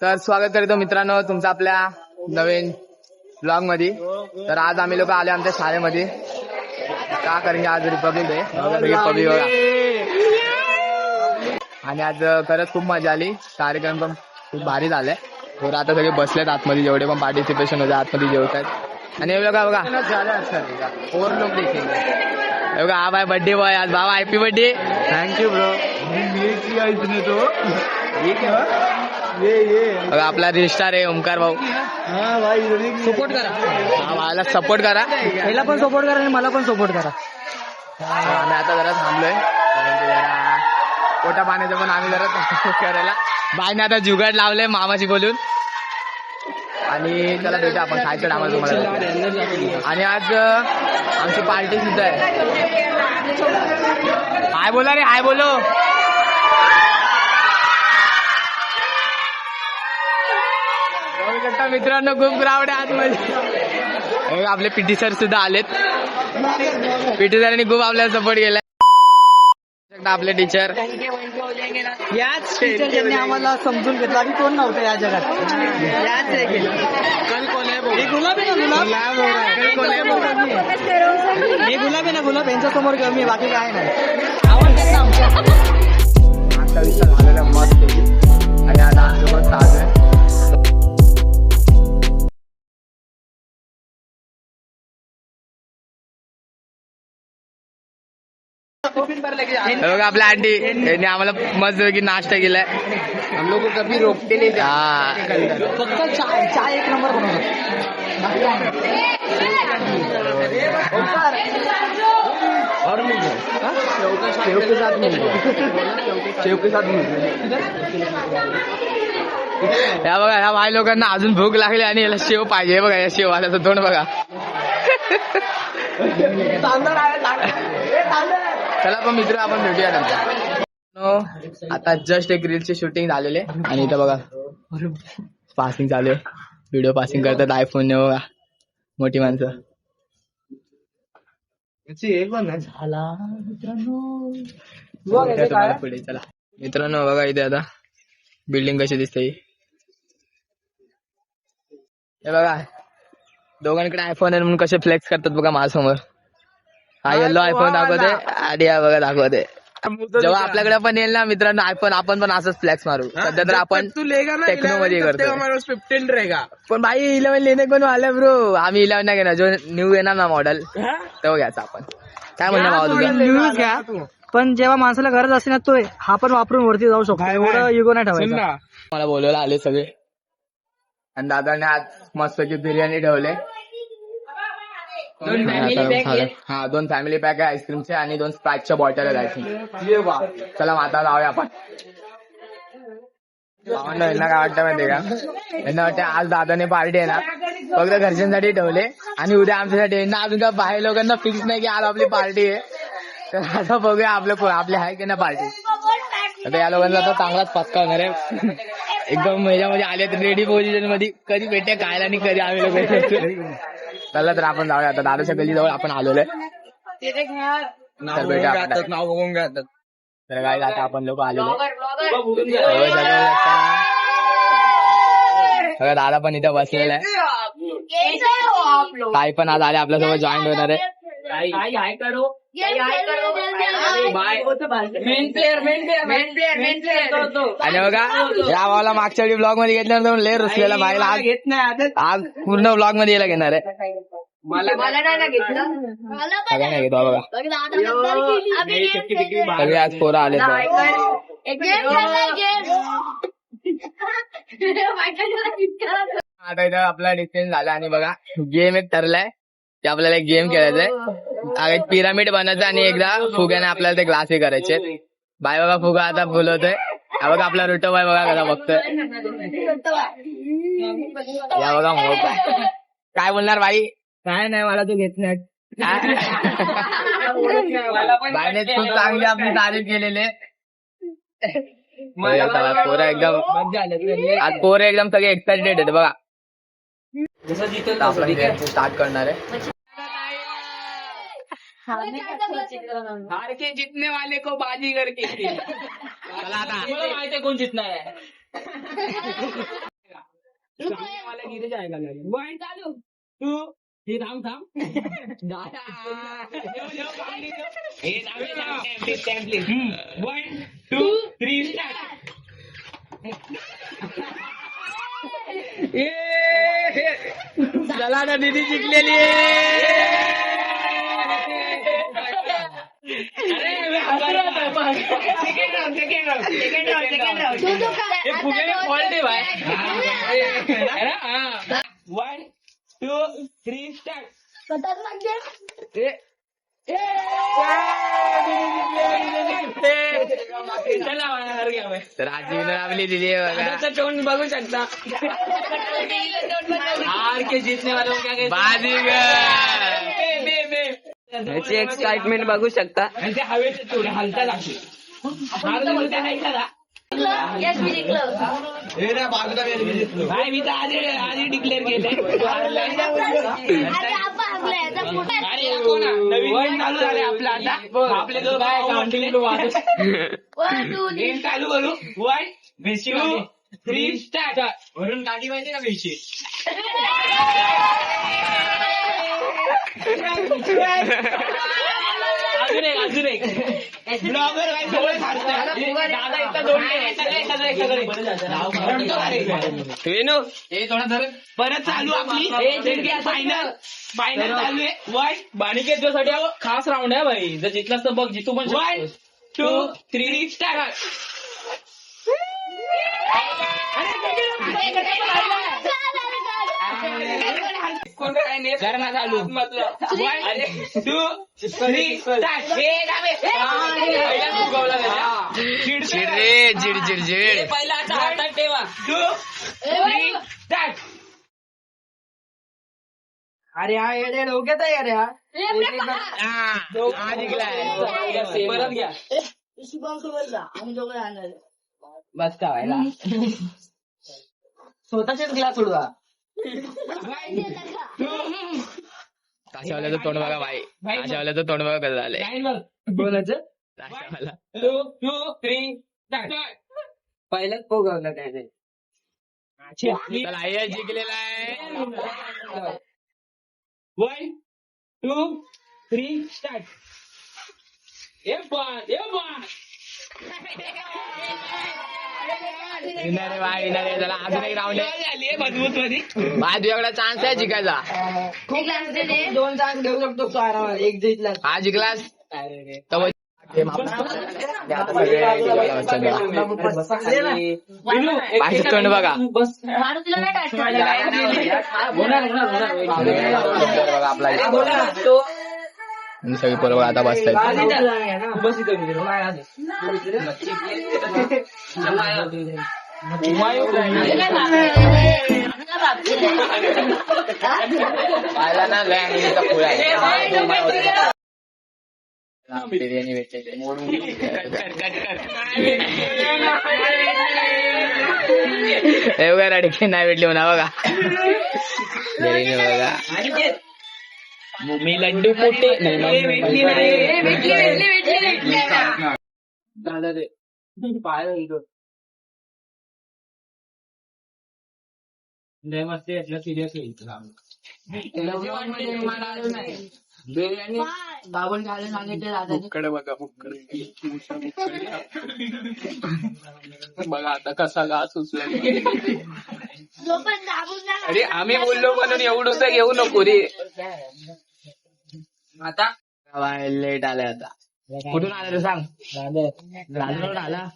तर स्वागत करतो मित्रांनो तुमचं आपल्या नवीन ब्लॉग मध्ये। तर आज आम्ही लोक आले आमच्या शाळेमध्ये का कारण आज रिपब्लिक डे रिपब्लिक बघा आणि आज खरंच खूप मजा आली। कार्यक्रम पण खूप भारी झाले। तर आता सगळे बसलेत आतमध्ये, जेवढे पण पार्टिसिपेशन होते आतमध्ये जेवतात। आणि हे बघा बघा और लोग देखेंगे बघा हा बाय बर्थडे बॉय आज बाबा happy birthday. Thank you bro. किया इसने तो ये क्या ये बघा आपला रजिस्ट्रार आहे ओमकार भाऊ। हाँ भाई सपोर्ट करा, हा भावाला सपोर्ट करा, याला पण सपोर्ट करा आणि मला पण सपोर्ट करा। आम्ही आता जरा थांबलोय जरा पोटा पाण्याचं पण आम्ही जरा करायला बाईने आता जुगाड लावलंय मामाशी बोलून। आणि चला भेटू आपण खायचं आम्हाला तुम्हाला। आणि आज आमची पार्टी सुद्धा आहे। हाय बोला रे, हाय बोलो। मित्रांनो खूप क्राऊड आहे आतमध्ये। आपले पीटी सर सुद्धा आलेत। पीटी सरांनी खूप आपल्याला सपोर्ट केलाय। आपले टीचर याच टीचर ज्यांनी आम्हाला समजून घेतला की कोण नव्हतं या जगात। याच हे गुलाब आहे ना, हे गुलाब आहे ना, गुलाब यांच्या समोर कमी बाकी काय नाही। आजचा विषय झालेला मस्त आणि आज आमच्यासोबत ताज आहे। बघा आपल्या आंटी यांनी आम्हाला मस्त की नाश्ता केलाय। हम लोग को कभी रोकते नहीं थे, फक्त चाय एक नंबर बनवतात। और मिल जाए सेव के साथ मिल जाए, सेव के साथ मिल जाए। या बघा ह्या भाई लोकांना अजून भूक लागली आणि याला शेव पाहिजे। बघा या शेववाल्याचं तोंड बघा। चला पण मित्र आपण भेटूया नंतर। आता जस्ट एक रीलची शूटिंग झालेले आणि इथं बघा पासिंग चालू आहे, व्हिडिओ पासिंग करतात आयफोनने बघा मोठी माणसं। झाला मित्रांनो तुम्हाला पुढे चला मित्रांनो बघा इथे आता बिल्डिंग कशी दिसते हे बघा। दोघांकडे आयफोन आहे म्हणून कसे फ्लेक्स करतात बघा माझ्यासमोर। हा येल्लो आयफोन दाखवते आणि हा बघा दाखवते। जेव्हा आपल्याकडे पण येईल ना मित्रांनो आयफोन, आपण पण असंच फ्लेक्स मारू। सध्या तर आपण टेक्नो मध्ये करतो। 15 रहेगा। पण भाई 11 लेने कोण आलं ब्रो? आम्ही 11 नाही घेणार, जो न्यू येणार ना मॉडेल तो घ्यायचा आपण। काय म्हणणार भावा तुझं? न्यूज घ्या, पण जेव्हा माणसाला गरज असते ना तो हा पण वापरून वरती जाऊ शकतो। एवढं इगो नाही ठेवायचा। मला बोलवायला आले सगळे आणि दादाने आज मस्त की बिर्याणी ठेवले। हा 2 फॅमिली पॅक आहे आईस्क्रीमचे आणि 2 स्प्राईटच्या बॉटल आहेत आईस्क्रीम। चला आता जाऊया आपण। यांना काय वाटतं माहितीये का, यांना वाटतं आज दादाने पार्टी आहे ना फक्त घरच्यांसाठी ठेवले आणि उद्या आमच्यासाठी। यांना अजून का बाहेर लोकांना फिक्स नाही की आज आपली पार्टी आहे। तर आता बघूया आपले आहे की ना पार्टी। आता या लोकांना आता चांगलाच पक्का होणार आहे। एकदम ह्याच्यामध्ये आले तर रेडी पोझिशन मध्ये, कधी भेटे खायला आणि कधी आम्ही लोक। चला तर आपण जाऊया आता दादाच्या गल्लीजवळ आपण आलेलो आहे। तर भेटूया आपण। तर काय आता आपण लोक आलेलो दादा पण इथं बसलेला आहे। ताई पण आज आले आपल्यासोबत जॉईन होणार आहे। आणि बघा या भावाला मागच्या वेळी ब्लॉग मध्ये घेतल्यानंतर लय रुसलेला भाईला आज घेत नाही, आज पूर्ण ब्लॉग मध्ये यायला घेणार आहे। मला नाही घेतो बघा सगळे आज पोरं आले। आता इथं आपला डिसिजन झाला आणि बघा गेम एक ठरलाय की आपल्याला एक गेम खेळायचंय। एक पिरामिड बनायचं आणि एकदा फुग्याने आपल्याला ते ग्लास हे करायचे। बाय बघा फुगा आता बोलवतोय। हा बघा आपला रुटो बाय बघा कसा बघतोय। या बघा मग काय बोलणार बाई? काय नाही मला तू घेत नाही। बाईने खूप चांगली आपली तारीफ केलेली। पोरं एकदम आज पोरं एकदम सगळे एक्साइटेड आहेत बघा। आपला स्टार्ट करणार आहे। हार के जीतने वाले को बाजीगर कहते हैं। चला आता माहिती कोण जितणार आहे। मला गिरे जायगा वन चालू तू हे थांब थांब वन टू थ्री स्टार्ट चला ना दीदी जिंकलेली वन टू थ्री स्टार्ट तर आज विनर आपली दिदी आहे बघा. तोंड बघू शकता हार के जीतने वालों को क्या कहते हैं? बाजीगर याची एक्साइटमेंट बघू शकता आणि ते हवेचे थोडे हलता लागते भाई मी तर आधी डिक्लेअर केलंय अरे नवीन चालू झाले आपला आता आपले जो काय काउंटिंग गेम चालू करू वन टू थ्री स्टार्ट वरून गाडी माहिती का बेशी अजून एक ब्लॉगर दादा इथं दोन वेणू हे थोडा धर परत चालू आपली फायनल चालू आहे वन बाणिकेत साठी खास राऊंड आहे भाई जर जिंकलास तर बघ जितू पण वन टू थ्री स्टार्ट घरमा चालू वन टू थ्री स्टार्ट चिड रे चिड चिड चिड पहिला हातात ठेवा टू थ्री स्टार्ट अरे हा येडे डोक्यात आहे अरे हा परत घ्या बस का व्हायला स्वतःच्याच ग्लास उडवा ताशावाल्याचं तोंड बघा भाई ताशावाल्याचं तोंड बघा कसं झालंय बोलायचं ताशावाला टू टू थ्री स्टार्ट पहिलंच पोगवलं काय ते चला आई जिंकलेला आहे one two three start winner आहे भाई विनर आहे. चला अजून एक राऊंड आहे झाली मजबूत मध्ये भाई तुझ्याकडे चान्स आहे जिंकायचा. दोन चान्स घेऊ शकतो तो आरामात एक जिंकला हा जिंकलास तर भाईचं तोंड बघा बघा आपला आणि सगळी पोरं आता बसतायत. पाहिला ना लय अंगणीचा फुल आहे बिर्याणी भेटलेली हे बघा रडके नाही भेटली म्हणा बघा बिर्याणी बघा मी लड्डू पोटे दादा रे पाय लय मस्ती असलं सिरियस बिर्याणी दाबून खायला सांगितले दादाने बघा बघा आता कसा घास उचला अरे आम्ही बोललो म्हणून एवढंच घेऊ नको रे आता लेट आलाय आता कुठून आला रे सांग राजूरून आला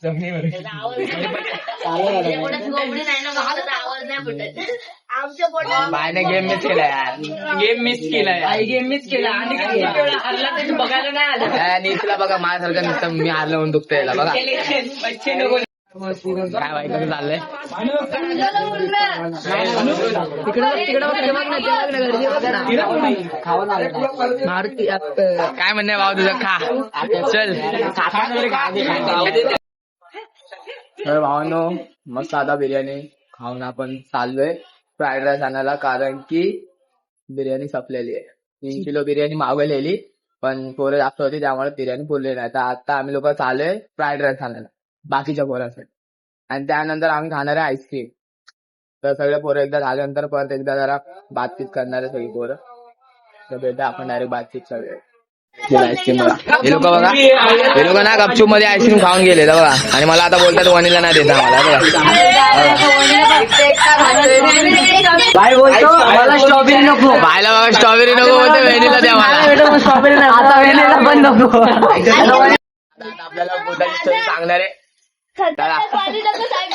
बायने गेम मिस केला यार गेम मिस केलाय गेम मिस केला आणि हरला तरी बघायला नाही आलं नीतीला बघा माझ्यासारखं नुसतं मी हारलं म्हणून दुखतं याला बघा काय बाई कसं चाललंय काय म्हणणे भाऊ तुझं खा चल तर भावांनो मस्त आता बिर्याणी खाऊन आपण चाललोय फ्राईड राईस आणायला कारण की बिर्याणी संपलेली आहे 3 किलो बिर्याणी मागवलेली पण पोरं जास्त होती त्यामुळे बिर्याणी पुरली नाही तर आता आम्ही लोक चाललोय फ्राईड राईस आणायला बाकीच्या पोरांसाठी आणि त्यानंतर आम्ही खाणार आहे आईस्क्रीम तर सगळे पोरं एकदा झाल्यानंतर परत एकदा जरा बातचीत करणार आहे सगळी पोरं. तर भेटा आपण डायरेक्ट बातचीत सगळे. आईस्क्रीम बघा हे लोक बघा, हे लोक ना गपचूप मध्ये आईस्क्रीम खाऊन गेले बघा, आणि मला आता बोलतात वनीला नाही देत आम्हाला बघा. काय बोलतो मला स्ट्रॉबेरी नको. बायला बघा स्ट्रॉबेरी नको बोलते, वहिनीला द्या मला. स्ट्रॉबेरी नाही आता वेणीला पण नको. आता आपल्याला बोलताची स्टोरी सांगणार आहे. चला.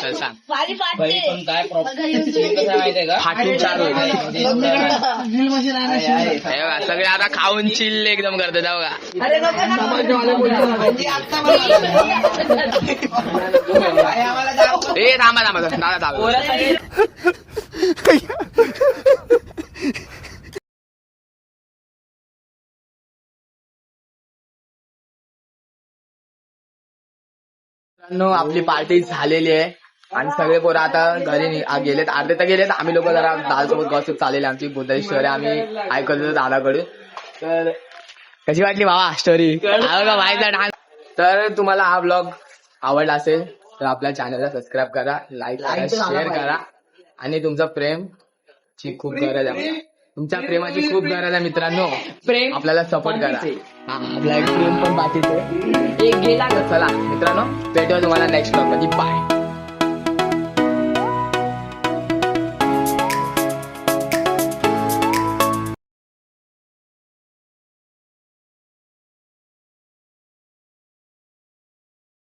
चल सांग. बाई पण काय प्रॉब्लेम कसं आहे माहितीये का? फाटून चालू आहे. हे बघा, सगळे आता खाऊन चिल्ल एकदम करतात हे बघा. ए थांबा थांबा दादा थांबा. मित्रांनो, आपली पार्टी झालेली आहे आणि सगळे पोरं आता घरी गेलेत, अर्धे तर गेलेत. आम्ही लोक जरा दादासोबत गॉसिप चाललेली आमची बुद्धाची स्टोरी आम्ही ऐकत होतो दादाकडून. तर कशी वाटली बाबा स्टोरी? व्हायचा डान्स. तर तुम्हाला हा ब्लॉग आवडला असेल तर आपल्या चॅनलला सबस्क्राईब करा, लाईक करा, शेअर करा, आणि तुमचं प्रेम ची खूप गरज आहे. तुमच्या प्रेमाची खूप गरज आहे मित्रांनो. प्रेम आपल्याला सपोर्ट करा. हा आपला एक प्रेम पण बाकीच आहे. चला मित्रांनो, भेटूया तुम्हाला नेक्स्ट ब्लॉग मध्ये. बाय.